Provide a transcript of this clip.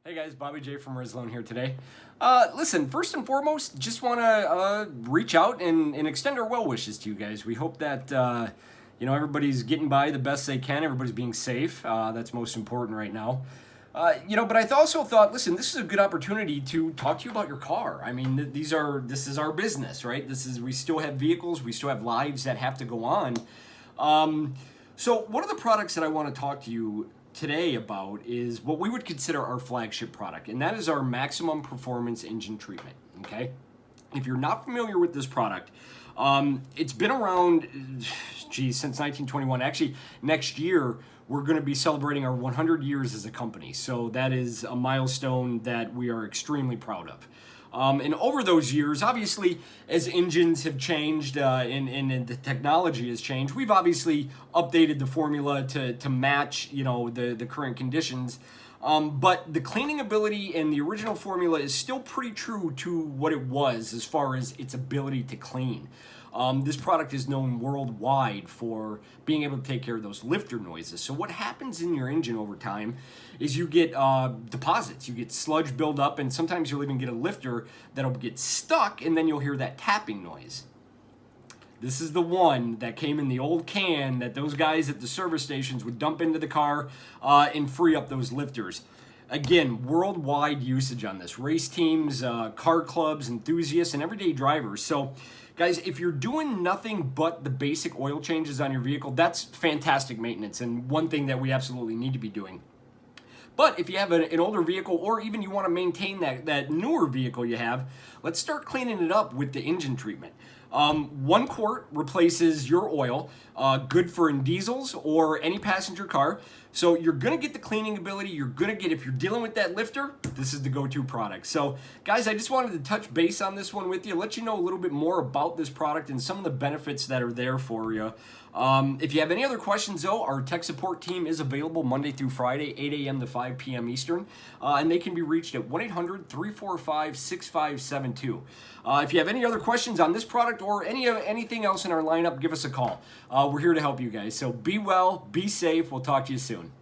Hey guys, Bobby J from Rizlone here today. Listen, first and foremost, just want to reach out and extend our well wishes to you guys. We hope that everybody's getting by the best they can. Everybody's being safe. That's most important right now. But I also thought, listen, this is a good opportunity to talk to you about your car. I mean, this is our business, right? We still have vehicles, we still have lives that have to go on. So one of the products that I want to talk to you today about is what we would consider our flagship product, and that is our Maximum Performance Engine Treatment, okay? If you're not familiar with this product, it's been around, since 1921. Actually, next year, we're going to be celebrating our 100 years as a company, so that is a milestone that we are extremely proud of. And over those years, obviously, as engines have changed and the technology has changed, we've obviously updated the formula to match, the current conditions. But the cleaning ability and the original formula is still pretty true to what it was as far as its ability to clean. This product is known worldwide for being able to take care of those lifter noises. So what happens in your engine over time is you get deposits, you get sludge build up, and sometimes you'll even get a lifter that'll get stuck, and then you'll hear that tapping noise. This is the one that came in the old can that those guys at the service stations would dump into the car and free up those lifters. Again, worldwide usage on this. Race teams, car clubs, enthusiasts, and everyday drivers. So, guys, if you're doing nothing but the basic oil changes on your vehicle, that's fantastic maintenance and one thing that we absolutely need to be doing. But if you have an older vehicle, or even you want to maintain that newer vehicle you have, let's start cleaning it up with the engine treatment. 1 quart replaces your oil, good for in diesels or any passenger car. So you're going to get the cleaning ability. You're going to get, if you're dealing with that lifter, this is the go-to product. So guys, I just wanted to touch base on this one with you, let you know a little bit more about this product and some of the benefits that are there for you. If you have any other questions, though, our tech support team is available Monday through Friday, 8 a.m. to 5 p.m. Eastern, and they can be reached at 1-800-345-6572. If you have any other questions on this product or anything else in our lineup, give us a call. We're here to help you guys. So be well, be safe. We'll talk to you soon.